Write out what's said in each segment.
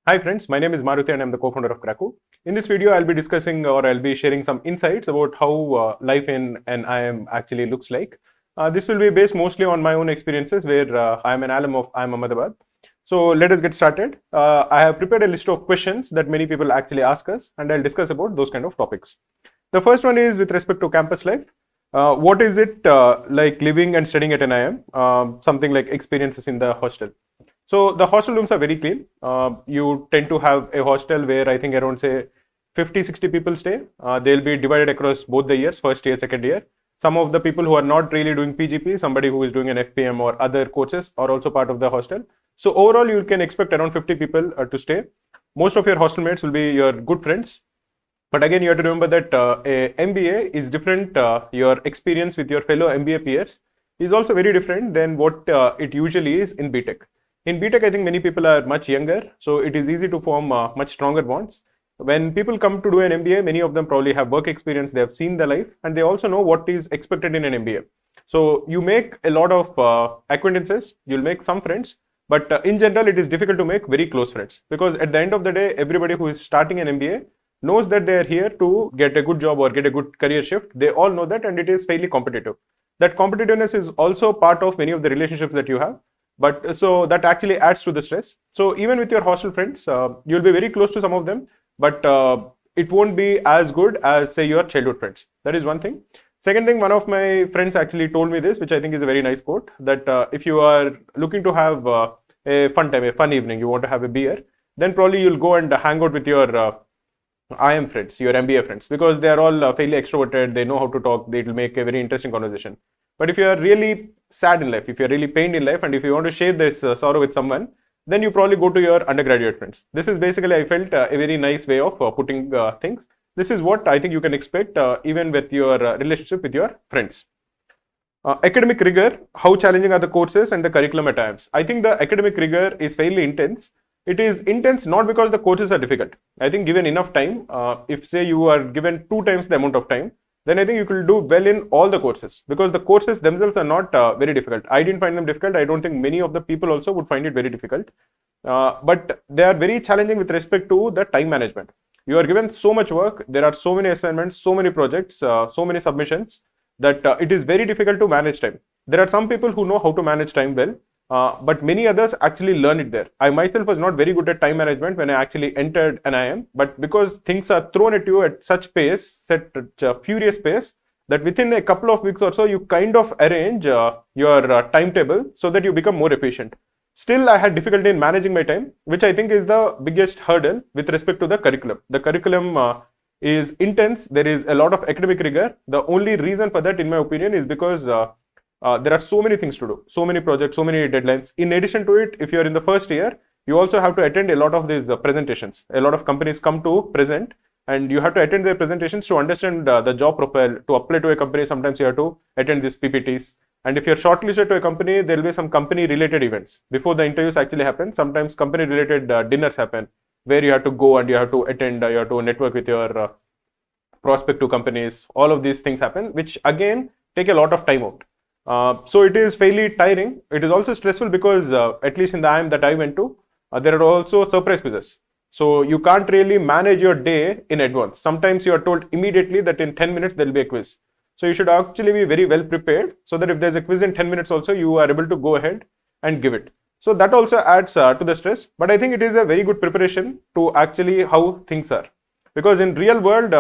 Hi friends, my name is Maruti and I'm the co-founder of Kraku. In this video, I'll be discussing or I'll be sharing some insights about how life in an IIM actually looks like. This will be based mostly on my own experiences where I'm an alum of IIM Ahmedabad. So let us get started. I have prepared a list of questions that many people actually ask us and I'll discuss about those kind of topics. The first one is with respect to campus life. What is it like living and studying at an IIM? Something like experiences in the hostel. So the hostel rooms are very clean. You tend to have a hostel where I think around say 50-60 people stay. They'll be divided across both the years, first year, second year. Some of the people who are not really doing PGP, somebody who is doing an FPM or other courses are also part of the hostel. So overall, you can expect around 50 people to stay. Most of your hostel mates will be your good friends. But again, you have to remember that a MBA is different. Your experience with your fellow MBA peers is also very different than what it usually is in BTech. In BTech, I think many people are much younger, so it is easy to form much stronger bonds. When people come to do an MBA, many of them probably have work experience, they have seen the life, and they also know what is expected in an MBA. So you make a lot of acquaintances, you'll make some friends, but in general, it is difficult to make very close friends because at the end of the day, everybody who is starting an MBA knows that they are here to get a good job or get a good career shift. They all know that, and it is fairly competitive. That competitiveness is also part of many of the relationships that you have. But so that actually adds to the stress. So even with your hostel friends, you'll be very close to some of them, but it won't be as good as say your childhood friends. That is one thing. Second thing, one of my friends actually told me this, which I think is a very nice quote, that if you are looking to have a fun time, a fun evening, you want to have a beer, then probably you'll go and hang out with your IIM friends, your MBA friends, because they are all fairly extroverted, they know how to talk, they will make a very interesting conversation. But if you are really sad in life, if you're really pained in life, and if you want to share this sorrow with someone, then you probably go to your undergraduate friends. This is basically, I felt, a very nice way of putting things. This is what I think you can expect even with your relationship with your friends. Academic rigor, how challenging are the courses and the curriculum at times? I think the academic rigor is fairly intense. It is intense not because the courses are difficult. I think given enough time, if say you are given 2 times the amount of time, then I think you will do well in all the courses because the courses themselves are not very difficult. I didn't find them difficult. I don't think many of the people also would find it very difficult. But they are very challenging with respect to the time management. You are given so much work. There are so many assignments, so many projects, so many submissions that it is very difficult to manage time. There are some people who know how to manage time well. But many others actually learn it there. I myself was not very good at time management when I actually entered an IIM, but because things are thrown at you at such pace, such a furious pace, that within a couple of weeks or so, you kind of arrange your timetable so that you become more efficient. Still, I had difficulty in managing my time, which I think is the biggest hurdle with respect to the curriculum. The curriculum is intense. There is a lot of academic rigor. The only reason for that, in my opinion, is because there are so many things to do, so many projects, so many deadlines. In addition to it, if you're in the first year, you also have to attend a lot of these presentations. A lot of companies come to present and you have to attend their presentations to understand the job profile. To apply to a company, sometimes you have to attend these PPTs. And if you're shortlisted to a company, there will be some company related events. Before the interviews actually happen, sometimes company related dinners happen where you have to go and you have to attend, you have to network with your prospective companies. All of these things happen, which again take a lot of time out. So it is fairly tiring. It is also stressful because at least in the IIM that I went to, there are also surprise quizzes. So you can't really manage your day in advance. Sometimes you are told immediately that in 10 minutes there will be a quiz. So you should actually be very well prepared so that if there's a quiz in 10 minutes also, you are able to go ahead and give it. So that also adds to the stress. But I think it is a very good preparation to actually how things are. Because in real world,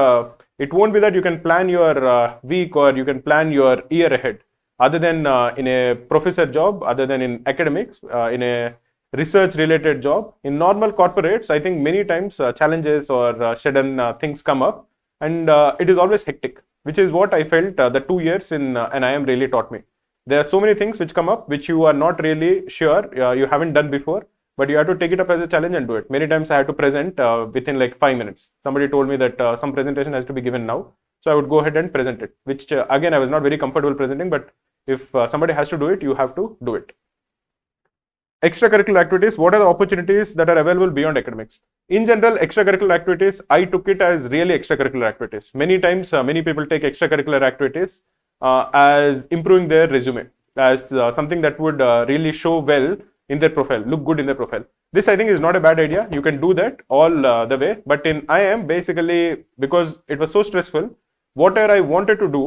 it won't be that you can plan your week or you can plan your year ahead. Other than in a professor job, other than in academics, in a research related job, in normal corporates, I think many times challenges or sudden things come up and it is always hectic, which is what I felt the 2 years in an IIM really taught me. There are so many things which come up which you are not really sure, you haven't done before, but you have to take it up as a challenge and do it. Many times I had to present within like 5 minutes. Somebody told me that some presentation has to be given now. So I would go ahead and present it, which again, I was not very comfortable presenting, but if somebody has to do it, you have to do it. Extracurricular activities, what are the opportunities that are available beyond academics? In general, extracurricular activities, I took it as really extracurricular activities. Many times, many people take extracurricular activities as improving their resume, as something that would really show well in their profile, look good in their profile. This I think is not a bad idea. You can do that all the way. But in IIM, basically, because it was so stressful, whatever I wanted to do,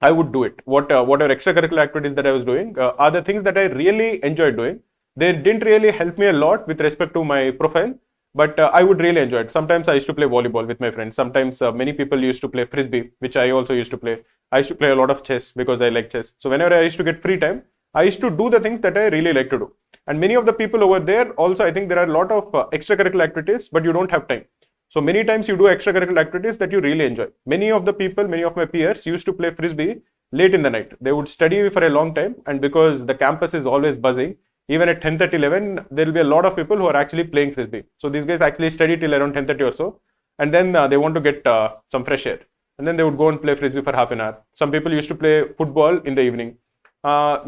I would do it. Whatever extracurricular activities that I was doing are the things that I really enjoyed doing. They didn't really help me a lot with respect to my profile, but I would really enjoy it. Sometimes I used to play volleyball with my friends. Sometimes many people used to play frisbee, which I also used to play. I used to play a lot of chess because I like chess. So whenever I used to get free time, I used to do the things that I really like to do. And many of the people over there also, I think there are a lot of extracurricular activities, but you don't have time. So many times you do extracurricular activities that you really enjoy. Many of the people, many of my peers used to play frisbee late in the night. They would study for a long time, and because the campus is always buzzing, even at 10:30, 11, there will be a lot of people who are actually playing frisbee. So these guys actually study till around 10:30 or so, and then they want to get some fresh air. And then they would go and play frisbee for half an hour. Some people used to play football in the evening.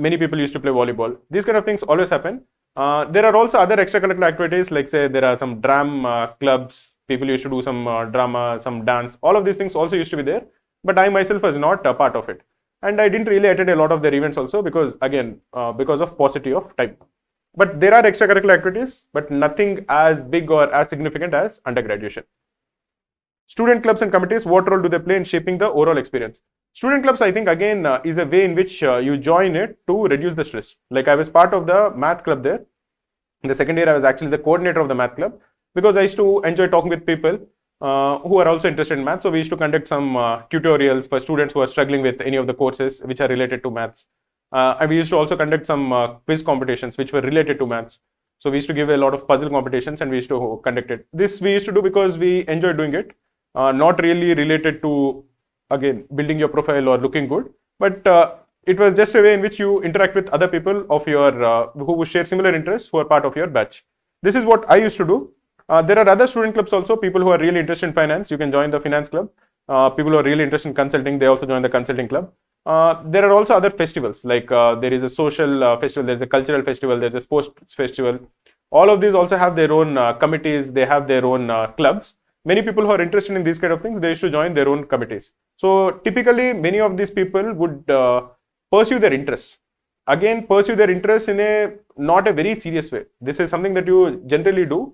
Many people used to play volleyball. These kind of things always happen. There are also other extracurricular activities, like say there are some drama clubs. People used to do some drama, some dance. All of these things also used to be there. But I myself was not a part of it. And I didn't really attend a lot of their events also because, again, because of paucity of time. But there are extracurricular activities, but nothing as big or as significant as undergraduation. Student clubs and committees, what role do they play in shaping the overall experience? Student clubs, I think, again, is a way in which you join it to reduce the stress. Like I was part of the math club there. In the second year, I was actually the coordinator of the math club because I used to enjoy talking with people who are also interested in math. So we used to conduct some tutorials for students who are struggling with any of the courses which are related to maths. And we used to also conduct some quiz competitions which were related to maths. So we used to give a lot of puzzle competitions and we used to conduct it. This we used to do because we enjoy doing it. Not really related to, again, building your profile or looking good, but it was just a way in which you interact with other people of your who share similar interests, who are part of your batch. This is what I used to do. There are other student clubs also. People who are really interested in finance, you can join the finance club. People who are really interested in consulting, they also join the consulting club. There are also other festivals, like there is a social festival, there's a cultural festival, there's a sports festival. All of these also have their own committees, they have their own clubs. Many people who are interested in these kind of things, they used to join their own committees. So typically, many of these people would pursue their interests. Again, pursue their interests in a not a very serious way. This is something that you generally do.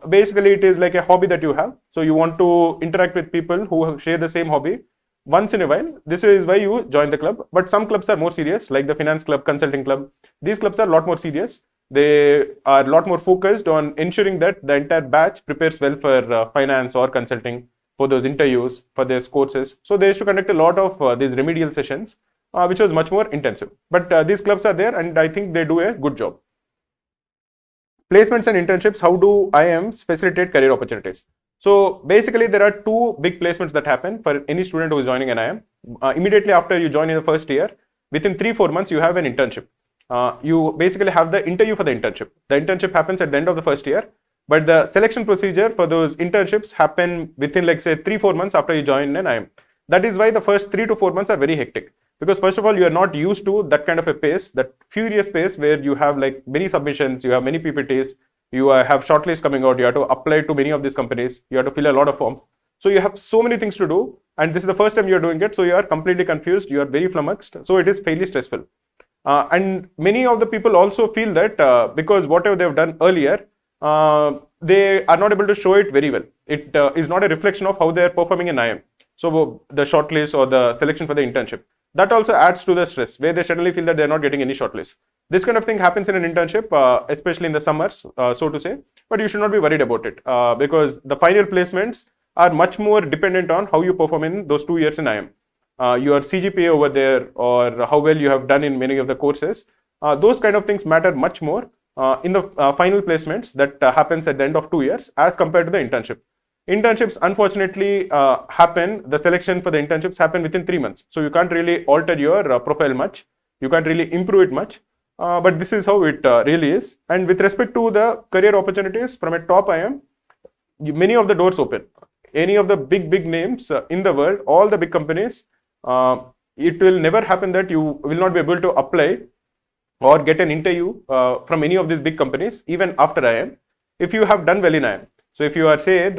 Basically, it is like a hobby that you have. So you want to interact with people who share the same hobby once in a while. This is why you join the club. But some clubs are more serious, like the finance club, consulting club. These clubs are a lot more serious. They are a lot more focused on ensuring that the entire batch prepares well for finance or consulting, for those interviews, for their courses. So they used to conduct a lot of these remedial sessions, which was much more intensive. But these clubs are there and I think they do a good job. Placements and internships, how do IIMs facilitate career opportunities? So basically there are two big placements that happen for any student who is joining an IIM. Immediately after you join in the first year, within 3-4 months you have an internship. You basically have the interview for the internship. The internship happens at the end of the first year, but the selection procedure for those internships happen within, like say, 3-4 months after you join an IIM. That is why the first 3 to 4 months are very hectic, because first of all, you are not used to that kind of a pace, that furious pace where you have like many submissions, you have many PPTs, you have shortlists coming out, you have to apply to many of these companies, you have to fill a lot of forms. So you have so many things to do, and this is the first time you are doing it, so you are completely confused, you are very flummoxed, so it is fairly stressful. And many of the people also feel that because whatever they've done earlier, they are not able to show it very well. It is not a reflection of how they are performing in IIM. So the shortlist or the selection for the internship, that also adds to the stress, where they suddenly feel that they're not getting any shortlist. This kind of thing happens in an internship, especially in the summers, so to say, but you should not be worried about it because the final placements are much more dependent on how you perform in those 2 years in IIM. Your CGPA over there, or how well you have done in many of the courses, those kind of things matter much more in the final placements that happens at the end of 2 years as compared to the internship. Internships, unfortunately, the selection for the internships happen within 3 months. So you can't really alter your profile much. You can't really improve it much. But this is how it really is. And with respect to the career opportunities from a top IIM, many of the doors open. Any of the big names in the world, all the big companies, it will never happen that you will not be able to apply or get an interview from any of these big companies even after IIM if you have done well in IIM. So if you are, say,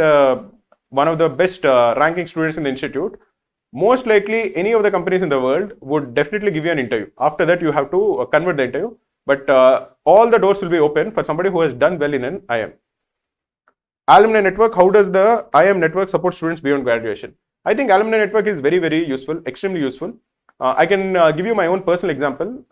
one of the best ranking students in the institute, most likely any of the companies in the world would definitely give you an interview. After that, you have to convert the interview. but all the doors will be open for somebody who has done well in an IIM. Alumni network, how does the IIM network support students beyond graduation? I think alumni network is very, very useful, extremely useful. I can give you my own personal example.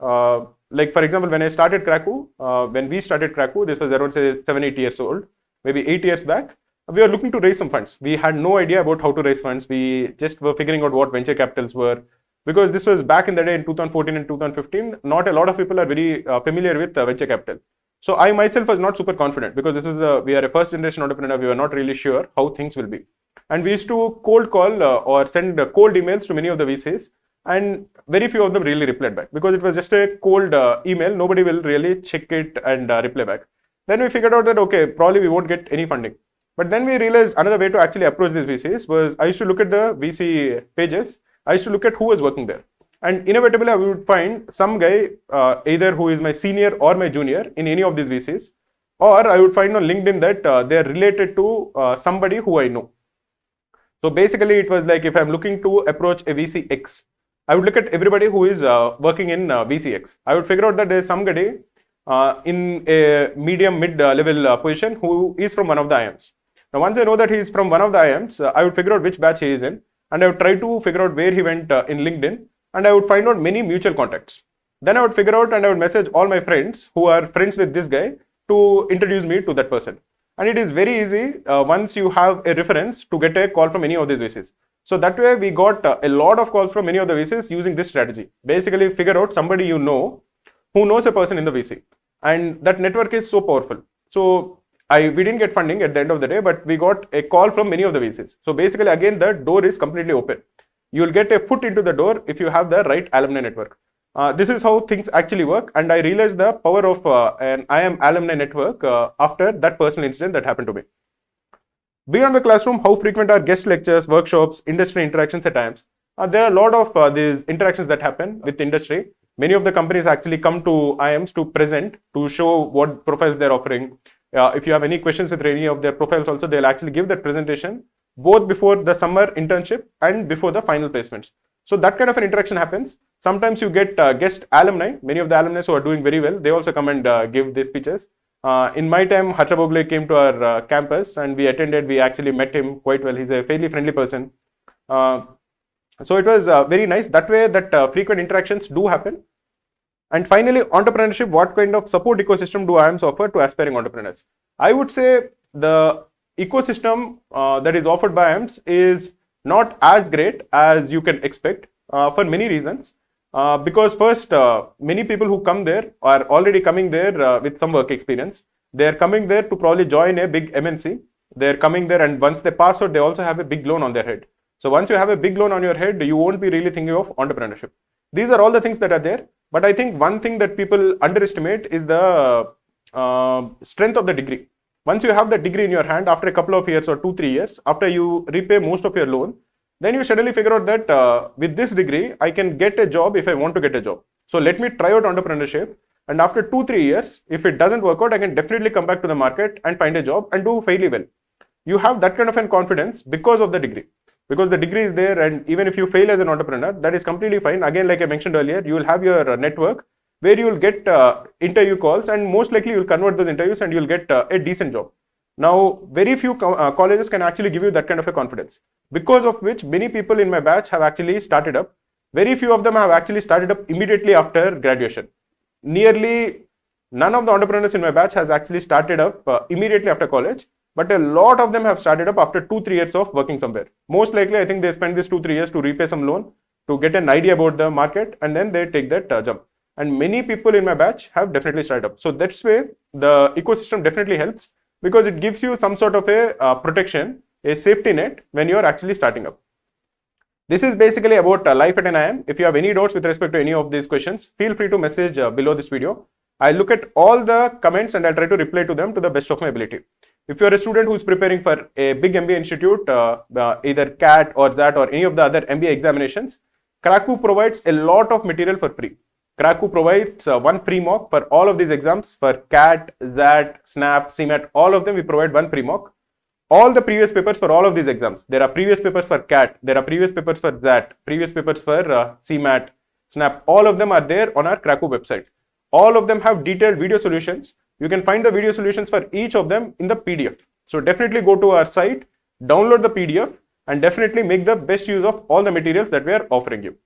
Like for example, when I started Krakow, when we started Krakow, this was around say 7-8 years old, maybe 8 years back. We were looking to raise some funds. We had no idea about how to raise funds. We just were figuring out what venture capitals were, because this was back in the day in 2014 and 2015. Not a lot of people are very familiar with venture capital. So I myself was not super confident, because we are a first generation entrepreneur. We were not really sure how things will be. And we used to cold call or send cold emails to many of the VCs, and very few of them really replied back, because it was just a cold email. Nobody will really check it and reply back. Then we figured out that, okay, probably we won't get any funding. But then we realized another way to actually approach these VCs was, I used to look at the VC pages. I used to look at who was working there. And inevitably, I would find some guy, either who is my senior or my junior in any of these VCs, or I would find on LinkedIn that they are related to somebody who I know. So basically, it was like, if I'm looking to approach a VC X, I would look at everybody who is working in VC X. I would figure out that there is somebody in a medium mid-level position who is from one of the IIMs. Now, once I know that he is from one of the IIMs, I would figure out which batch he is in, and I would try to figure out where he went in LinkedIn, and I would find out many mutual contacts. Then I would figure out and I would message all my friends who are friends with this guy to introduce me to that person. And it is very easy once you have a reference to get a call from any of these VCs. So that way we got a lot of calls from many of the VCs using this strategy. Basically figure out somebody you know who knows a person in the VC. And that network is so powerful. So we didn't get funding at the end of the day, but we got a call from many of the VCs. So basically, again, the door is completely open. You will get a foot into the door if you have the right alumni network. This is how things actually work. And I realized the power of an IIM alumni network after that personal incident that happened to me. Beyond the classroom, how frequent are guest lectures, workshops, industry interactions at IIMs? There are a lot of these interactions that happen with industry. Many of the companies actually come to IIMs to present, to show what profiles they're offering. If you have any questions with any of their profiles also, they'll actually give that presentation both before the summer internship and before the final placements. So that kind of an interaction happens. Sometimes you get guest alumni. Many of the alumni who are doing very well, they also come and give these speeches. In my time, Harsha Bogle came to our campus and we attended. We actually met him quite well. He's a fairly friendly person. So it was very nice. That way that frequent interactions do happen. And finally, entrepreneurship, what kind of support ecosystem do IIMs offer to aspiring entrepreneurs? I would say the ecosystem that is offered by IIMs is not as great as you can expect for many reasons. Because first, many people who come there are already coming there with some work experience. They are coming there to probably join a big MNC. They are coming there, and once they pass out, they also have a big loan on their head. So once you have a big loan on your head, you won't be really thinking of entrepreneurship. These are all the things that are there. But I think one thing that people underestimate is the strength of the degree. Once you have the degree in your hand, after a couple of years or 2-3 years, after you repay most of your loan, then you suddenly figure out that with this degree, I can get a job if I want to get a job. So let me try out entrepreneurship. And after 2-3 years, if it doesn't work out, I can definitely come back to the market and find a job and do fairly well. You have that kind of an confidence because of the degree. Because the degree is there, and even if you fail as an entrepreneur, that is completely fine. Again, like I mentioned earlier, you will have your network where you will get interview calls, and most likely you will convert those interviews and you will get a decent job. Now, very few colleges can actually give you that kind of a confidence, because of which many people in my batch have actually started up. Very few of them have actually started up immediately after graduation. Nearly none of the entrepreneurs in my batch has actually started up immediately after college. But a lot of them have started up after 2-3 years of working somewhere. Most likely, I think they spend this 2-3 years to repay some loan, to get an idea about the market, and then they take that jump. And many people in my batch have definitely started up. So that's why the ecosystem definitely helps, because it gives you some sort of a protection, a safety net when you're actually starting up. This is basically about life at an IIM. If you have any doubts with respect to any of these questions, feel free to message below this video. I'll look at all the comments and I'll try to reply to them to the best of my ability. If you're a student who's preparing for a big MBA institute, either CAT or ZAT or any of the other MBA examinations, Krakow provides a lot of material for free. Krakow provides one free mock for all of these exams. For CAT, ZAT, SNAP, CMAT, all of them we provide one free mock. All the previous papers for all of these exams. There are previous papers for CAT, there are previous papers for ZAT, previous papers for CMAT, SNAP. All of them are there on our Krakow website. All of them have detailed video solutions. You can find the video solutions for each of them in the PDF. So definitely go to our site, download the PDF, and definitely make the best use of all the materials that we are offering you.